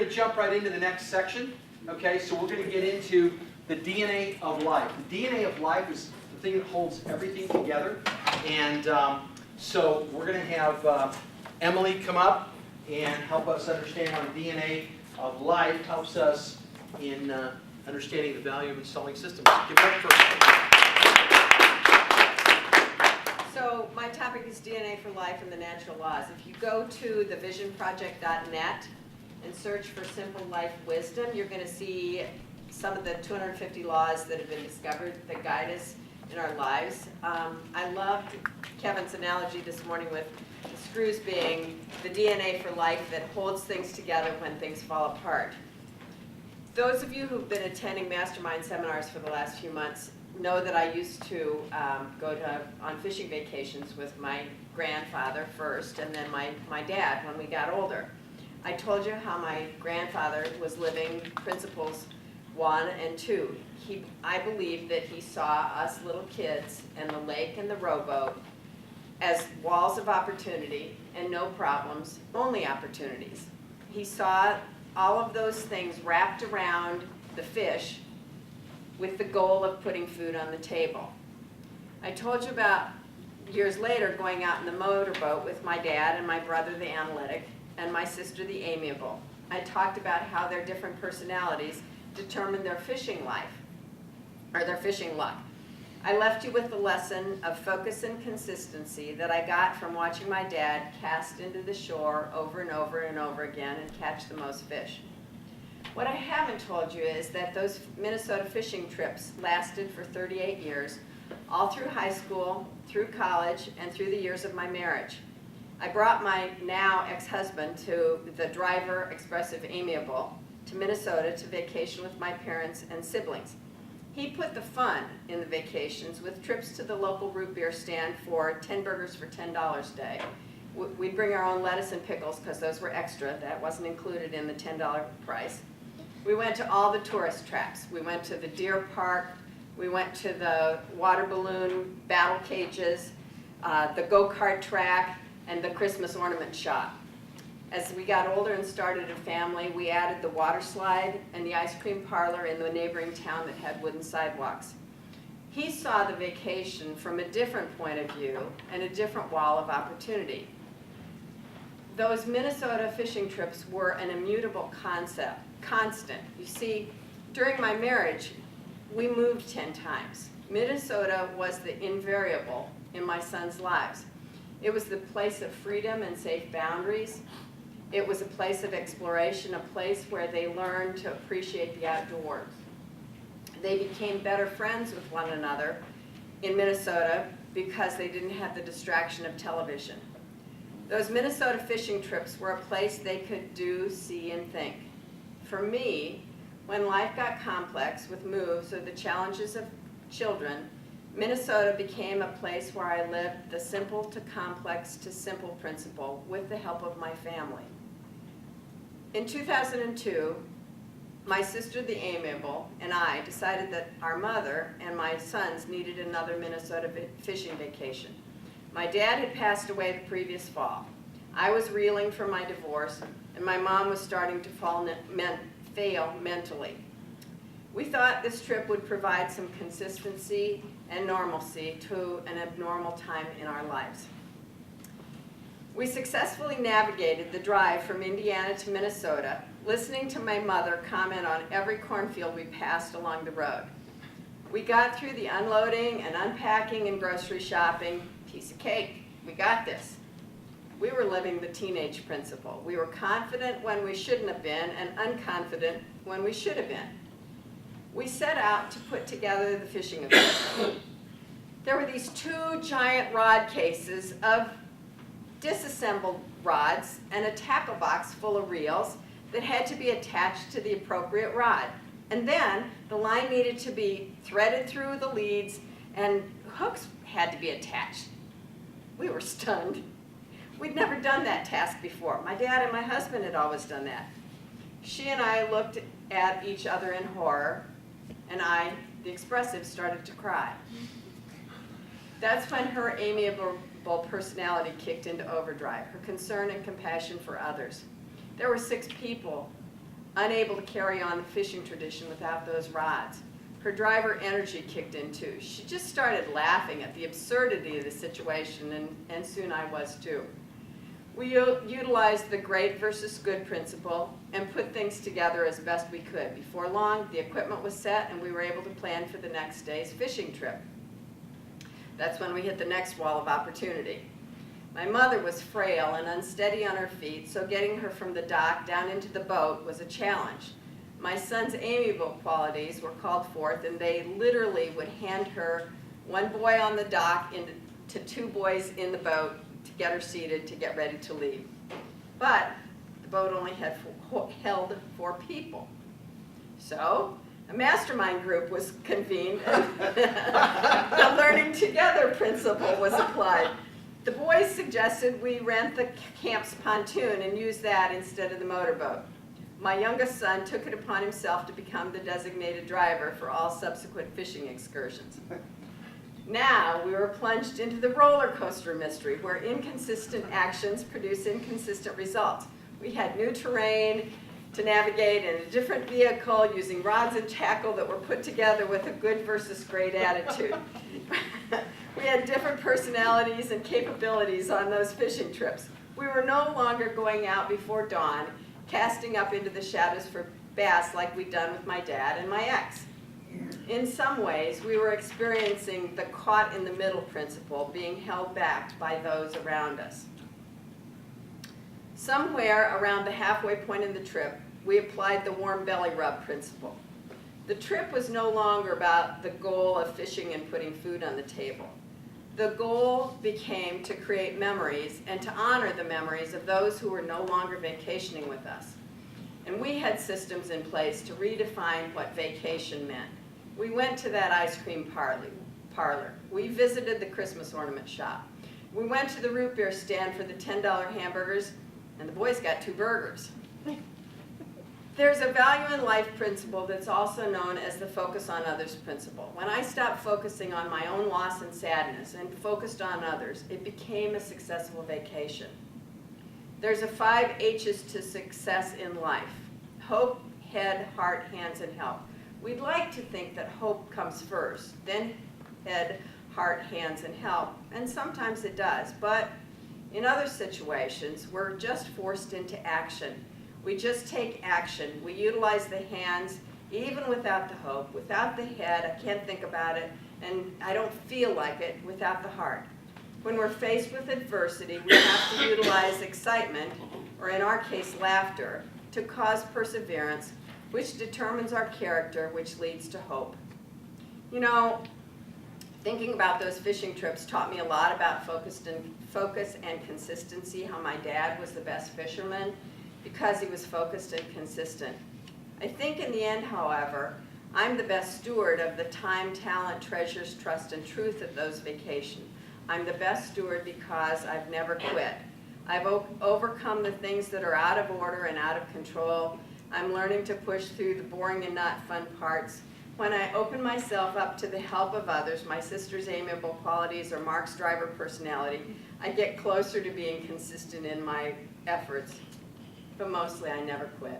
to jump right into the next section. Okay, so we're going to get into the DNA of life. The DNA of life is the thing that holds everything together. And so we're going to have Emily come up and help us understand how the DNA of life helps us in understanding the value of installing systems. Give it up for So my topic is DNA for life and the natural laws. If you go to thevisionproject.net and search for simple life wisdom, you're going to see some of the 250 laws that have been discovered that guide us in our lives. I loved Kevin's analogy this morning with the screws being the DNA for life that holds things together when things fall apart. Those of you who've been attending mastermind seminars for the last few months know that I used to go on fishing vacations with my grandfather first and then my dad when we got older. I told you how my grandfather was living principles 1 and 2. I believe that he saw us little kids and the lake and the rowboat as walls of opportunity and no problems, only opportunities. He saw all of those things wrapped around the fish with the goal of putting food on the table. I told you about years later going out in the motorboat with my dad and my brother the analytic and my sister the amiable. I talked about how their different personalities determine their fishing life, or their fishing luck. I left you with the lesson of focus and consistency that I got from watching my dad cast into the shore over and over and over again and catch the most fish. What I haven't told you is that those Minnesota fishing trips lasted for 38 years, all through high school, through college, and through the years of my marriage. I brought my now ex-husband, to the driver, expressive, amiable, to Minnesota to vacation with my parents and siblings. He put the fun in the vacations with trips to the local root beer stand for 10 burgers for $10 a day. We'd bring our own lettuce and pickles because those were extra. That wasn't included in the $10 price. We went to all the tourist traps. We went to the deer park. We went to the water balloon battle cages, the go-kart track, and the Christmas ornament shop. As we got older and started a family, we added the water slide and the ice cream parlor in the neighboring town that had wooden sidewalks. He saw the vacation from a different point of view and a different wall of opportunity. Those Minnesota fishing trips were an immutable constant. You see, during my marriage, we moved 10 times. Minnesota was the invariable in my son's lives. It was the place of freedom and safe boundaries. It was a place of exploration, a place where they learned to appreciate the outdoors. They became better friends with one another in Minnesota because they didn't have the distraction of television. Those Minnesota fishing trips were a place they could do, see, and think. For me, when life got complex with moves or the challenges of children, Minnesota became a place where I lived the simple to complex to simple principle with the help of my family. In 2002, my sister the amiable and I decided that our mother and my sons needed another Minnesota fishing vacation. My dad had passed away the previous fall. I was reeling from my divorce, and my mom was starting to fail mentally. We thought this trip would provide some consistency and normalcy to an abnormal time in our lives. We successfully navigated the drive from Indiana to Minnesota, listening to my mother comment on every cornfield we passed along the road. We got through the unloading and unpacking and grocery shopping. Piece of cake. We got this. We were living the teenage principle. We were confident when we shouldn't have been and unconfident when we should have been. We set out to put together the fishing event. There were these 2 giant rod cases of disassembled rods and a tackle box full of reels that had to be attached to the appropriate rod. And then the line needed to be threaded through the leads and hooks had to be attached. We were stunned. We'd never done that task before. My dad and my husband had always done that. She and I looked at each other in horror, and I, the expressive, started to cry. That's when her amiable personality kicked into overdrive, her concern and compassion for others. There were 6 people unable to carry on the fishing tradition without those rods. Her driver energy kicked in too. She just started laughing at the absurdity of the situation, and soon I was too. We utilized the great versus good principle and put things together as best we could. Before long, the equipment was set and we were able to plan for the next day's fishing trip. That's when we hit the next wall of opportunity. My mother was frail and unsteady on her feet, so getting her from the dock down into the boat was a challenge. My son's amiable qualities were called forth, and they literally would hand her one boy on the dock to two boys in the boat to get her seated to get ready to leave. But the boat only held 4 people. So a mastermind group was convened and the learning together principle was applied. The boys suggested we rent the camp's pontoon and use that instead of the motorboat. My youngest son took it upon himself to become the designated driver for all subsequent fishing excursions. Now we were plunged into the roller coaster mystery, where inconsistent actions produce inconsistent results. We had new terrain to navigate in a different vehicle using rods and tackle that were put together with a good versus great attitude. We had different personalities and capabilities on those fishing trips. We were no longer going out before dawn, casting up into the shadows for bass like we'd done with my dad and my ex. In some ways, we were experiencing the caught in the middle principle, being held back by those around us. Somewhere around the halfway point in the trip, we applied the warm belly rub principle. The trip was no longer about the goal of fishing and putting food on the table. The goal became to create memories and to honor the memories of those who were no longer vacationing with us. And we had systems in place to redefine what vacation meant. We went to that ice cream parlor. We visited the Christmas ornament shop. We went to the root beer stand for the $10 hamburgers, and the boys got 2 burgers. There's a value in life principle that's also known as the focus on others principle. When I stopped focusing on my own loss and sadness and focused on others, it became a successful vacation. There's a 5 H's to success in life: hope, head, heart, hands, and help. We'd like to think that hope comes first, then head, heart, hands, and help, and sometimes it does, but in other situations, we're just forced into action. We just take action. We utilize the hands, even without the hope, without the head. I can't think about it, and I don't feel like it without the heart. When we're faced with adversity, we have to utilize excitement, or in our case, laughter, to cause perseverance, which determines our character, which leads to hope. You know, thinking about those fishing trips taught me a lot about focus and consistency, how my dad was the best fisherman because he was focused and consistent. I think in the end, however, I'm the best steward of the time, talent, treasures, trust, and truth of those vacations. I'm the best steward because I've never quit. I've overcome the things that are out of order and out of control. I'm learning to push through the boring and not fun parts. When I open myself up to the help of others, my sister's amiable qualities or Mark's driver personality, I get closer to being consistent in my efforts. But mostly I never quit.